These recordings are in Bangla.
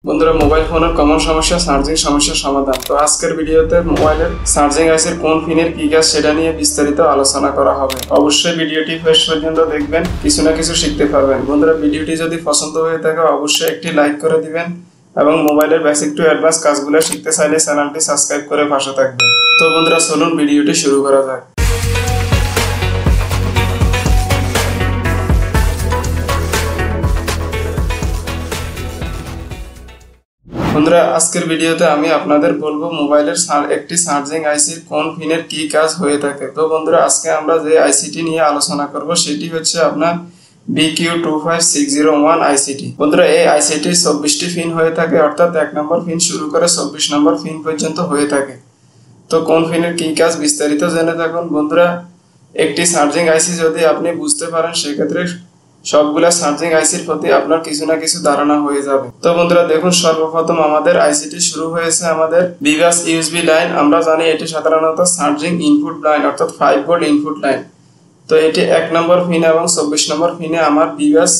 বন্ধুরা, মোবাইল ফোনের কমন সমস্যা চার্জিং সমস্যার সমাধান। তো আজকের ভিডিওতে মোবাইলের চার্জিং আইসির কোন পিনের কি কাজ সেটা নিয়ে বিস্তারিত আলোচনা করা হবে। অবশ্যই ভিডিওটি শেষ পর্যন্ত দেখবেন, কিছু না কিছু শিখতে পারবেন। বন্ধুরা, ভিডিওটি যদি পছন্দ হয়ে থাকে অবশ্যই একটি লাইক করে দিবেন এবং মোবাইলের বেসিক টু অ্যাডভান্স কাজগুলো শিখতে চাইলে চ্যানেলটি সাবস্ক্রাইব করে পাশে থাকবেন। তো বন্ধুরা, চলুন ভিডিওটি শুরু করা যাক। বন্ধুরা, আজকের ভিডিওতে আমি আপনাদের বলবো মোবাইলের একটি চার্জিং আইসির কোন পিনের কি কাজ হয়ে থাকে। তো বন্ধুরা, আজকে আমরা যে আইসিটি নিয়ে আলোচনা করব সেটি হচ্ছে আপনার BQ25601 আইসিটি। বন্ধুরা, এই আইসিটির 24টি পিন হয়ে থাকে, অর্থাৎ 1 নম্বর পিন শুরু করে 24 নম্বর পিন পর্যন্ত হয়ে থাকে। তো কোন পিনের কি কাজ বিস্তারিত জেনে থাকুন। বন্ধুরা, একটি চার্জিং আইসি যদি আপনি বুঝতে পারেন সেক্ষেত্রে সবগুলা চার্জিং আইসির প্রতি আপনার কিছু না কিছু ধারণা হয়ে যাবে। তো বন্ধুরা দেখুন, সর্বপ্রথম আমাদের আইসিটি শুরু হয়েছে আমাদের বিভাস ইউএসবি লাইন। আমরা জানি এটি সাধারণত চার্জিং ইনপুট লাইন, অর্থাৎ 5 ভোল্ট ইনপুট লাইন। তো এটি 1 নম্বর পিন এবং 24 নম্বর পিনে আমার বিভাস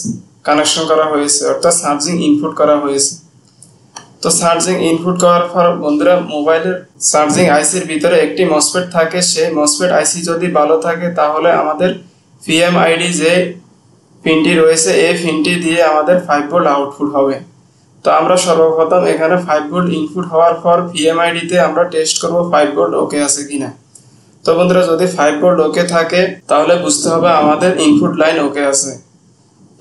কানেকশন করা হয়েছে, অর্থাৎ চার্জিং ইনপুট করা হয়েছে। তো চার্জিং ইনপুট করার পর বন্ধুরা, মোবাইলের চার্জিং আইসির ভিতরে একটি মসফেট থাকে। সেই মসফেট আইসি যদি ভালো থাকে তাহলে আমাদের পিএমআইডি যে পিনটি রয়েছে এই পিনটি দিয়ে আমাদের 5 ভোল্ট আউটপুট হবে। তো আমরা সর্বপ্রথম এখানে 5 ভোল্ট ইনপুট হওয়ার পর পিএমআইডি তে আমরা টেস্ট করব 5 ভোল্ট ওকে আছে কিনা। তো বন্ধুরা, যদি 5 ভোল্ট ওকে থাকে তাহলে বুঝতে হবে আমাদের ইনপুট লাইন ওকে আছে।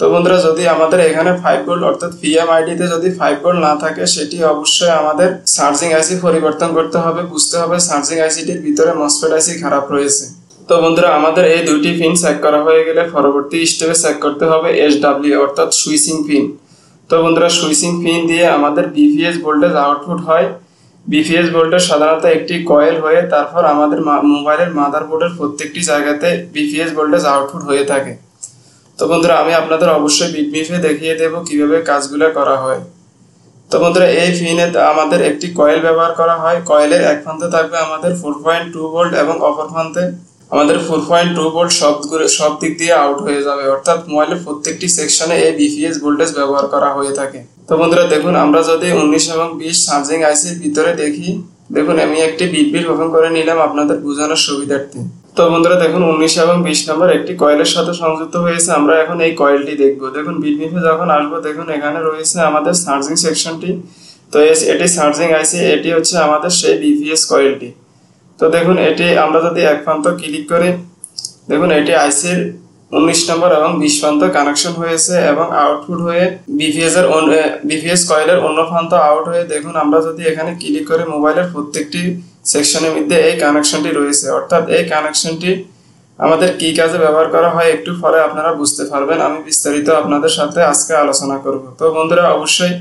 তো বন্ধুরা, যদি আমাদের এখানে 5 ভোল্ট অর্থাৎ পিএমআইডি তে যদি 5 ভোল্ট না থাকে সেটি অবশ্যই আমাদের চার্জিং আইসি পরিবর্তন করতে হবে। বুঝতে হবে চার্জিং আইসিটির ভিতরে মসফেট আইসি খারাপ রয়েছে। তো বন্ধুরা, আমাদের এই দুইটি পিন চেক করা হয়ে গেলে পরবর্তী স্টেপে চেক করতে হবে SW অর্থাৎ সুইচিং পিন। তো বন্ধুরা, সুইচিং পিন দিয়ে আমাদের বিপিএস ভোল্টেজ আউটপুট হয়। বিপিএস ভোল্টেজ সাধারণত একটি কয়েল হয়ে তারপর আমাদের মোবাইলের মাদারবোর্ডের প্রত্যেকটি জায়গাতে বিপিএস ভোল্টেজ আউটপুট হয়ে থাকে। তো বন্ধুরা, আমি আপনাদের অবশ্যই বিটমিফে দেখিয়ে দেব কিভাবে কাজগুলো করা হয়। তো বন্ধুরা, এই পিনে আমাদের একটি কয়েল ব্যবহার করা হয়। কয়েলের এক প্রান্তে থাকবে আমাদের 4.2 ভোল্ট এবং অপর প্রান্তে আমাদের 4.2 ভোল্ট সব দিক দিয়ে আউট হয়ে যাবে, অর্থাৎ মোবাইলের প্রত্যেকটি সেকশনে এই বিপিএস ভোল্টেজ ব্যবহার করা হয়ে থাকে। তো বন্ধুরা দেখুন, আমরা যদি 19 এবং 20 চার্জিং আইসির ভিতরে দেখি, দেখুন আমি একটি বিট ওপেন করে নিলাম আপনাদের বোঝানোর সুবিধার্থে। তো বন্ধুরা দেখুন, 19 এবং 20 নম্বর একটি কয়েলের সাথে সংযুক্ত হয়েছে। আমরা এখন এই কয়েলটি দেখব। দেখুন বিটমিফে যখন আসবো, দেখুন এখানে রয়েছে আমাদের চার্জিং সেকশনটি। তো এটি চার্জিং আইসি, এটি হচ্ছে আমাদের সেই বিপিএস কয়েলটি। তো দেখুন, এটি আমরা যদি এক প্রান্ত ক্লিক করি, দেখুন এটি আইসির 19 নম্বর এবং 20 প্রান্ত কানেকশন হয়েছে এবং আউটপুট হয়ে বিপিএস কয়েলের অন্য প্রান্ত আউট হয়ে, দেখুন আমরা যদি এখানে ক্লিক করে মোবাইলের প্রত্যেকটি সেকশনের মধ্যে এই কানেকশনটি রয়েছে, অর্থাৎ এই কানেকশনটি আমাদের কি কাজে ব্যবহার করা হয় একটু পরে আপনারা বুঝতে পারবেন। আমি বিস্তারিত আপনাদের সাথে আজকে আলোচনা করব। তো বন্ধুরা, অবশ্যই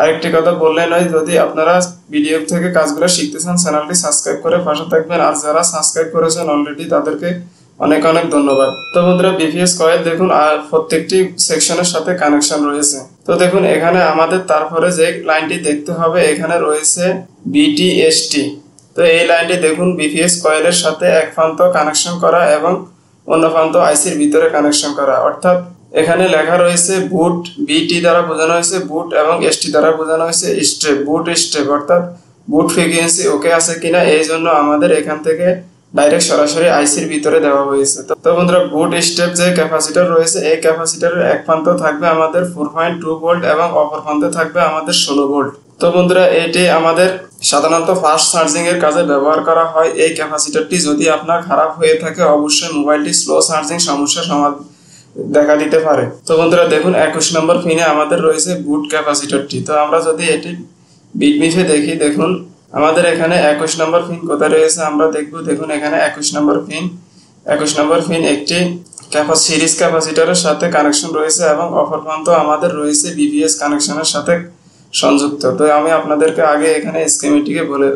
আরেকটি কথা বললে নয়, যদি আপনারা ভিডিও থেকে কাজগুলো শিখতে চান চ্যানেলটি সাবস্ক্রাইব করে পাশে থাকবেন। আর যারা সাবস্ক্রাইব করেছেন অলরেডি তাদেরকে অনেক অনেক ধন্যবাদ। তো বন্ধুরা, বিপিএস কয়েল দেখুন আর প্রত্যেকটি সেকশনের সাথে কানেকশন রয়েছে। তো দেখুন এখানে আমাদের তারপরে যে লাইনটি দেখতে হবে, এখানে রয়েছে BTST। তো এই লাইনটি দেখুন বিপিএস কয়েলের সাথে এক প্রান্ত কানেকশন করা এবং অন্য প্রান্ত আইসির ভিতরে কানেকশন করা, অর্থাৎ এখানে লেখা রয়েছে বুট, BT দ্বারা বোঝানো হয়েছে বুট এবং ST দ্বারা বোঝানো হয়েছে স্টেপ। বুট স্টেপ অর্থাৎ বুট ফ্রিকোয়েন্সি ওকে আছে কিনা, এই জন্য আমাদের এখান থেকে ডাইরেক্ট সরাসরি আইসির ভিতরে দেওয়া হয়েছে। তো বন্ধুরা, বুট স্টেপ যে ক্যাপাসিটর রয়েছে, এই ক্যাপাসিটরের এক প্রান্ত থাকবে আমাদের 4.2 ভোল্ট এবং অপর প্রান্তে থাকবে আমাদের 16 ভোল্ট। তো বন্ধুরা, এটি আমাদের সাধারণত ফাস্ট চার্জিং এর কাজে ব্যবহার করা হয়। এই ক্যাপাসিটরটি যদি আপনার খারাপ হয়ে থাকে অবশ্যই মোবাইলটি স্লো চার্জিং সমস্যার সমাধান দেখা দিতে পারে। তো বন্ধুরা দেখুন, 21 নম্বর পিনে আমাদের রয়েছে বুট ক্যাপাসিটরটি। তো আমরা যদি এটি বিটমিফে দেখি, দেখুন আমাদের এখানে 21 নম্বর পিন কোথায় রয়েছে আমরা দেখব। দেখুন এখানে 21 নম্বর পিন একটি সিরিজ ক্যাপাসিটরের সাথে কানেকশন রয়েছে এবং অপর প্রান্ত আমাদের রয়েছে বিপিএস কানেকশনের সাথে সংযুক্ত। তো আমি আপনাদেরকে আগে এখানে স্কিমেটিকে বলে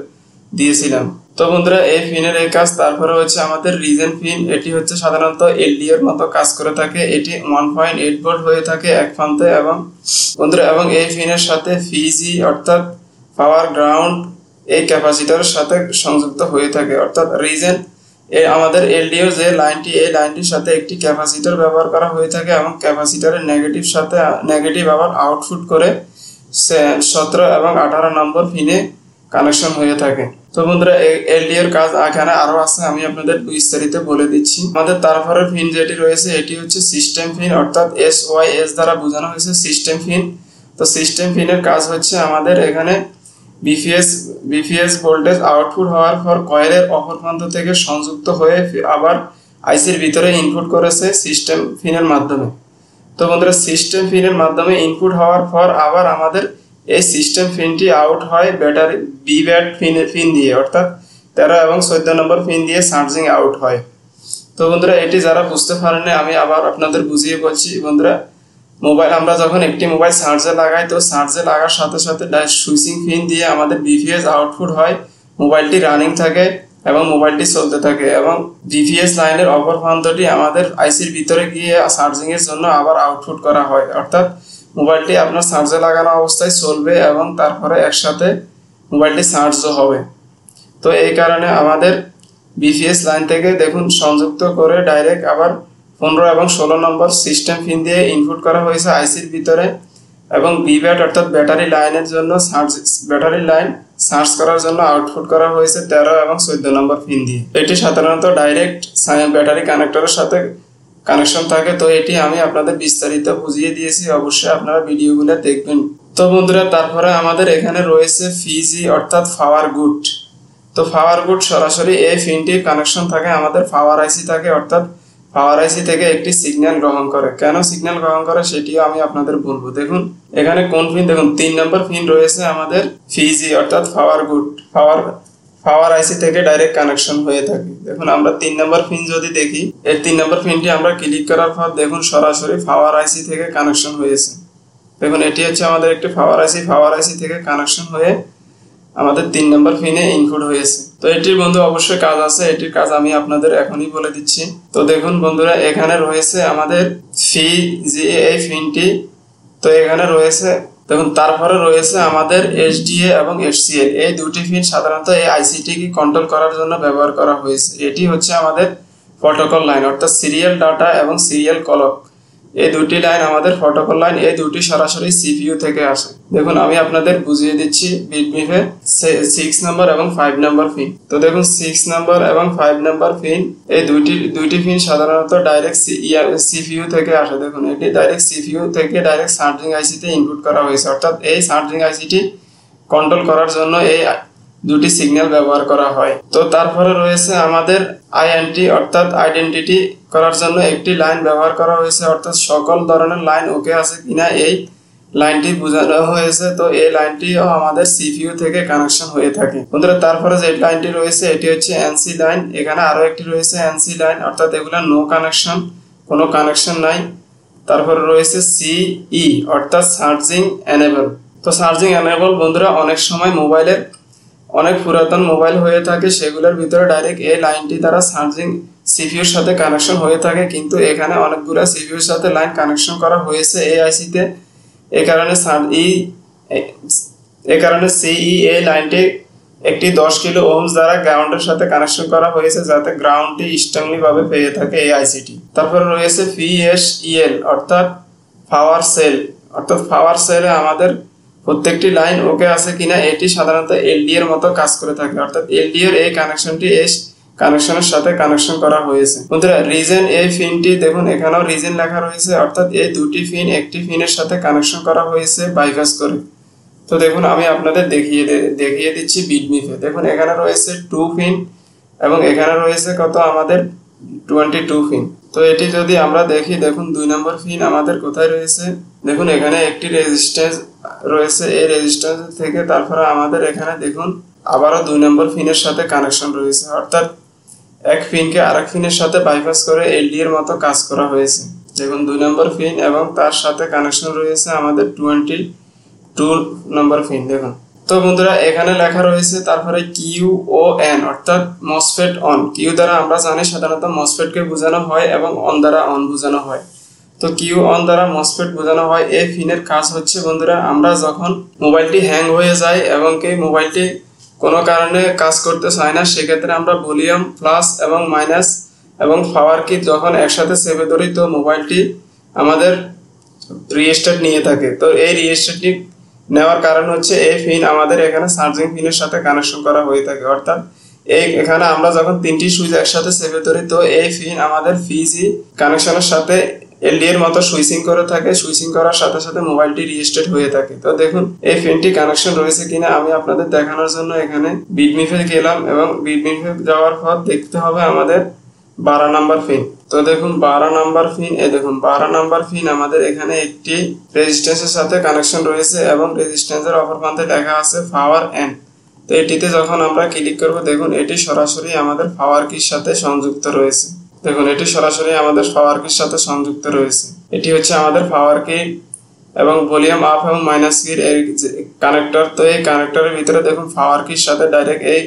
দিয়েছিলাম। তো বন্ধুরা, এই পিনের এই কাজ। তারপরে হচ্ছে আমাদের রিজন পিন, এটি হচ্ছে সাধারণত এলডি এর মতো কাজ করে থাকে। এটি 1.8 ভোল্ট হয়ে থাকে এক প্রান্তে এবং বন্ধুরা এবং এই পিনের সাথে পিজি অর্থাৎ পাওয়ার গ্রাউন্ড এই ক্যাপাসিটরের সাথে সংযুক্ত হয়ে থাকে, অর্থাৎ রিজন আমাদের এলডিও যে লাইনটি, এই লাইনটির সাথে একটি ক্যাপাসিটর ব্যবহার করা হয়ে থাকে এবং ক্যাপাসিটরের নেগেটিভ আবার আউটপুট করে 17 এবং 18 নম্বর পিনে কানেকশন হয়ে থাকে। তো বন্ধুরা এলডি এর কাজ এখানে আরো আছে, আমি আপনাদের বিস্তারিত বলে দিচ্ছি। আমাদের তারপরের পিন যেটি রয়েছে এটি হচ্ছে সিস্টেম পিন, অর্থাৎ SYS দ্বারা বোঝানো হয়েছে সিস্টেম পিন। তো সিস্টেম পিনের কাজ হচ্ছে আমাদের এখানে বিপিএস ভোল্টেজ আউটপুট হওয়ার পর কয়েলের অপর প্রান্ত থেকে সংযুক্ত হয়ে আবার আইসির ভিতরে ইনপুট করেছে সিস্টেম পিনের মাধ্যমে। তো বন্ধুরা সিস্টেম পিনের মাধ্যমে ইনপুট হওয়ার পর আবার আমাদের এই সিস্টেম পিনটি আউট হয় ব্যাটারি ব্যাট পিন দিয়ে, অর্থাৎ 13 এবং 14 নম্বর পিন দিয়ে চার্জিং আউট হয়। তো বন্ধুরা এটি যারা বুঝতে পারেন আমি আবার আপনাদের বুঝিয়ে বলছি। বন্ধুরা আমরা যখন একটি মোবাইল চার্জে লাগাই, তো চার্জে লাগার সাথে সাথে সুইচিং পিন দিয়ে আমাদের বিপিএস আউটপুট হয়, মোবাইলটি রানিং থাকে এবং মোবাইলটি চলতে থাকে এবং বিপিএস লাইনের অপর প্রান্তটি আমাদের আইসির ভিতরে গিয়ে চার্জিং এর জন্য আবার আউটপুট করা হয়, অর্থাৎ মোবাইলটি আপনার চার্জে লাগানো অবস্থায় চলবে এবং তারপরে একসাথে মোবাইলটি চার্জও হবে। তো এই কারণে আমাদের বিপিএস লাইন থেকে দেখুন সংযুক্ত করে ডাইরেক্ট আবার 15 এবং 16 নম্বর সিস্টেম পিন দিয়ে ইনপুট করা হয়েছে আইসির ভিতরে এবং বিব্যাট অর্থাৎ ব্যাটারি লাইনের জন্য ব্যাটারি লাইন চার্জ করার জন্য আউটপুট করা হয়েছে 13 এবং 14 নম্বর পিন দিয়ে। এটি সাধারণত ডাইরেক্ট ব্যাটারি কানেক্টরের সাথে কানেকশন থাকে। তো এটি আমি আপনাদের বিস্তারিত বুঝিয়ে দিয়েছি, অবশ্যই আপনারা ভিডিওগুলো দেখবেন। তো বন্ধুরা তারপরে আমাদের এখানে রয়েছে ফিজি অর্থাৎ পাওয়ার গুড। তো পাওয়ার গুড সরাসরি এই পিনটির কানেকশন থাকে আমাদের পাওয়ার আইসি থাকে, অর্থাৎ পাওয়ার আইসি থেকে একটি সিগন্যাল গ্রহণ করে। কেন সিগন্যাল গ্রহণ করে সেটিও আমি আপনাদের বলবো। দেখুন এখানে কোন পিন, দেখুন 3 নম্বর পিন রয়েছে আমাদের ফিজি অর্থাৎ পাওয়ার গুড, পাওয়ার আইসি থেকে ডাইরেক্ট কানেকশন হয়ে থাকে। দেখুন আমরা 3 নম্বর পিন যদি দেখি, এই 3 নম্বর পিনটি আমরা ক্লিক করার পর দেখুন সরাসরি পাওয়ার আইসি থেকে কানেকশন হয়েছে। দেখুন এটি হচ্ছে আমাদের একটি পাওয়ার আইসি থেকে কানেকশন হয়ে আমাদের 3 নম্বর পিনে ইনপুট হয়েছে। তো এটির বন্ধু অবশ্যই কাজ আছে, এটির কাজ আমি আপনাদের এখনই বলে দিচ্ছি। তো দেখুন বন্ধুরা এখানে রয়েছে আমাদের এই পিনটি, তো এখানে রয়েছে দেখুন, তারপরে রয়েছে আমাদের SDA এবং HCL, এই দুটি পিন সাধারণত এই আইসিটিকে কন্ট্রোল করার জন্য ব্যবহার করা হয়েছে। এটি হচ্ছে আমাদের প্রোটোকল লাইন, অর্থাৎ সিরিয়াল ডাটা এবং সিরিয়াল ক্লক, এই দুটি লাইন আমাদের প্রোটোকল লাইন, এই দুটি সরাসরি সিপিইউ থেকে আসে। দেখুন আমি আপনাদের বুঝিয়ে দিচ্ছি বিটমিফে 6 নম্বর এবং 5 নম্বর পিন। তো দেখুন 6 নম্বর এবং 5 নম্বর পিন, এই দুইটি পিন সাধারণত ডাইরেক্ট সিপিইউ থেকে আসে। দেখুন এটি ডাইরেক্ট সিপিইউ থেকে ডাইরেক্ট চার্জিং আইসিতে ইনপুট করা হয়েছে, অর্থাৎ এই চার্জিং আইসিটি কন্ট্রোল করার জন্য এই দুটি সিগন্যাল ব্যবহার করা হয়। তো তারপরে রয়েছে আমাদের আইএনটি অর্থাৎ আইডেন্টিটি করার জন্য একটি লাইন ব্যবহার করা হয়েছে, অর্থাৎ সকল ধরনের লাইন ওকে আছে কিনা এই লাইনটি বোঝানো হয়েছে। তো এই লাইনটিও আমাদের সিপিইউ থেকে কানেকশন হয়ে থাকে। বন্ধুরা তারপরে যে লাইনটি রয়েছে এটি হচ্ছে এনসি লাইন, এখানে আরো একটি রয়েছে এনসি লাইন, অর্থাৎ এগুলো নো কানেকশন, কোনো কানেকশন নাই। তারপরে রয়েছে সিই অর্থাৎ চার্জিং এনেবল। তো চার্জিং এনেবল বন্ধুরা অনেক সময় মোবাইলের অনেক পুরাতন মোবাইল হয়ে থাকে, সেগুলোর ভিতরে ডাইরেক্ট এই লাইনটি দ্বারা চার্জিং সিপিইউর সাথে কানেকশন হয়ে থাকে, কিন্তু এখানে অনেকগুলো সিপিইউর সাথে লাইন কানেকশন করা হয়েছে এই আইসিতে। এই কারণে সিই এই লাইনটি একটি 10 কিলো ওহমস দ্বারা গ্রাউন্ডের সাথে কানেকশন করা হয়েছে, যাতে গ্রাউন্ডটি স্ট্রংলি ভাবে পেয়ে থাকে এই আইসিটি। তারপরে রয়েছে পিএসইএল অর্থাৎ পাওয়ার সেল, অর্থাৎ পাওয়ার সেলে আমাদের প্রত্যেকটি লাইন ওকে আছে কিনা, এটি সাধারণত এলডি এর মতো কাজ করে থাকে, অর্থাৎ এলডি এর এই কানেকশনটি এই কানেকশনের সাথে কানেকশন করা হয়েছে। বন্ধুরা রিজন এই পিনটি দেখুন এখানেও রিজন লেখা রয়েছে, অর্থাৎ এই দুটি পিন একটি পিনের সাথে কানেকশন করা হয়েছে বাইপাস করে। তো দেখুন আমি আপনাদের দেখিয়ে দিচ্ছি বিটমিফে। দেখুন এখানে রয়েছে 2 পিন এবং এখানে রয়েছে কত আমাদের 22 পিন। তো এটি যদি আমরা দেখি, দেখুন 2 নম্বর পিন আমাদের কোথায় রয়েছে, দেখুন এখানে একটি রেজিস্ট্যান্স রয়েছে, এই রেজিস্ট্যান্স থেকে তারপরে আমাদের এখানে দেখুন আবারও 2 নম্বর পিনের সাথে কানেকশন রয়েছে, অর্থাৎ এক পিনকে আরেক পিনের সাথে বাইপাস করে এলডি এর মতো কাজ করা হয়েছে। দেখুন 2 নম্বর পিন এবং তার সাথে কানেকশন রয়েছে আমাদের 22 নম্বর পিন। দেখুন তো বন্ধুরা এখানে লেখা রয়েছে তারপরে QON অর্থাৎ মসফেট অন। কিউ দ্বারা আমরা জানি সাধারণত মসফেট কে বোঝানো হয় এবং অন দ্বারা অন বোঝানো হয়। তো কিউ অন দ্বারা মসফেট বোঝানো হয়। এই পিনের কাজ হচ্ছে বন্ধুরা, আমরা যখন মোবাইলটি হ্যাং হয়ে যায় এবং কি মোবাইলটি কোনো কারণে কাজ করতে চায় না, সেক্ষেত্রে আমরা ভলিউম প্লাস এবং মাইনাস এবং পাওয়ার কি যখন একসাথে চেপে ধরি, তো মোবাইলটি আমাদের রিস্টার্ট নিয়ে থাকে। তো এই রিস্টার্টটি নেওয়ার কারণ হচ্ছে এই পিন আমাদের এখানে চার্জিং পিনের সাথে কানেকশন করা হয়ে থাকে, অর্থাৎ এখানে আমরা যখন 3টি সুইচ একসাথে চেপে ধরি তো এই পিন আমাদের পিসি কানেকশনের সাথে এলডি এর মতো সুইচিং করে থাকে। সুইচিং করার সাথে সাথে মোবাইলটি রিস্টার্ট হয়ে থাকে। তো দেখুন এই পিনটি কানেকশন রয়েছে কিনা আমি আপনাদের দেখানোর জন্য এখানে বিটমিফে গেলাম এবং বিটমিফে যাওয়ার পর দেখতে হবে আমাদের 12 নাম্বার পিন। তো দেখুন 12 নাম্বার পিন, দেখুন 12 নাম্বার পিন আমাদের এখানে একটি রেজিস্ট্যান্সের সাথে কানেকশন রয়েছে এবং রেজিস্ট্যান্সের অপর প্রান্তে লেখা আছে পাওয়ার এন। তো এটিতে যখন আমরা ক্লিক করব দেখুন এটি সরাসরি আমাদের পাওয়ার কির সাথে সংযুক্ত রয়েছে। দেখুন এটি সরাসরি আমাদের পাওয়ার কির সাথে সংযুক্ত রয়েছে। এটি হচ্ছে আমাদের পাওয়ার কি এবং ভলিউম আপ এবং মাইনাস কির কানেক্টর। তো এই কানেক্টরের ভিতরে দেখুন পাওয়ার কির সাথে ডাইরেক্ট এই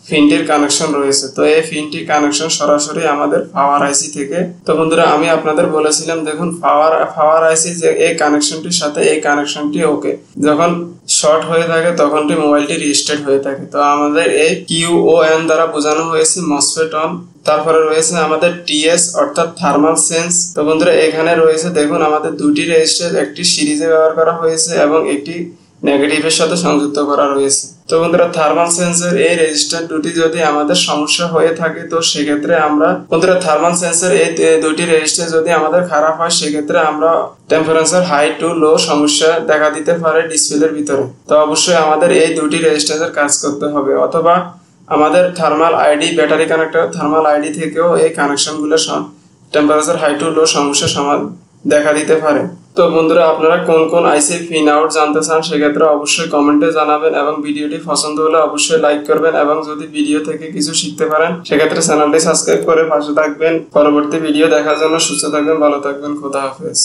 পিনটির কানেকশন রয়েছে। তো এই পিনটি কানেকশন সরাসরি আমাদের পাওয়ার আইসি থেকে। তো বন্ধুরা আমি আপনাদের বলেছিলাম দেখুন পাওয়ার আইসি যে এই কানেকশনটির সাথে এই কানেকশনটি ওকে, যখন শর্ট হয়ে থাকে তখনটি মোবাইলটি রিস্টার্ট হয়ে থাকে। তো আমাদের এই QON দ্বারা বোঝানো হয়েছে মসফেট অন। তারপরে রয়েছে আমাদের TS অর্থাৎ থার্মাল সেন্স। তো বন্ধুরা এখানে রয়েছে দেখুন আমাদের দুটি রেজিস্টার, একটি সিরিজে ব্যবহার করা হয়েছে এবং একটি নেগেটিভের সাথে সংযুক্ত করা রয়েছে। তো বন্ধুরা থার্মাল সেন্সর এই রেজিস্টার দুটি যদি আমাদের সমস্যা হয়ে থাকে তো সেক্ষেত্রে আমরা বন্ধুরা থার্মাল সেন্সর এই দুটি রেজিস্টার যদি আমাদের খারাপ হয় সেক্ষেত্রে আমরা টেম্পারেচার হাই টু লো সমস্যা দেখা দিতে পারে ডিসপ্লের ভিতরে। তো অবশ্যই আমাদের এই দুটি রেজিস্টারের কাজ করতে হবে, অথবা আমাদের thermal ID battery connector thermal ID থেকেও এই কানেকশনগুলো টেম্পারেচার হাই টু লো সমস্যা দেখা দিতে পারে। তো বন্ধুরা আপনারা কোন কোন আইসি পিন আউট জানতে চান সেক্ষেত্রে অবশ্যই কমেন্টে জানাবেন এবং ভিডিওটি পছন্দ হলে অবশ্যই লাইক করবেন এবং যদি ভিডিও থেকে কিছু শিখতে পারেন সেক্ষেত্রে চ্যানেলটি সাবস্ক্রাইব করে পাশে থাকবেন। পরবর্তী ভিডিও দেখার জন্য সুস্থ থাকবেন, ভালো থাকবেন, খোদা হাফেজ।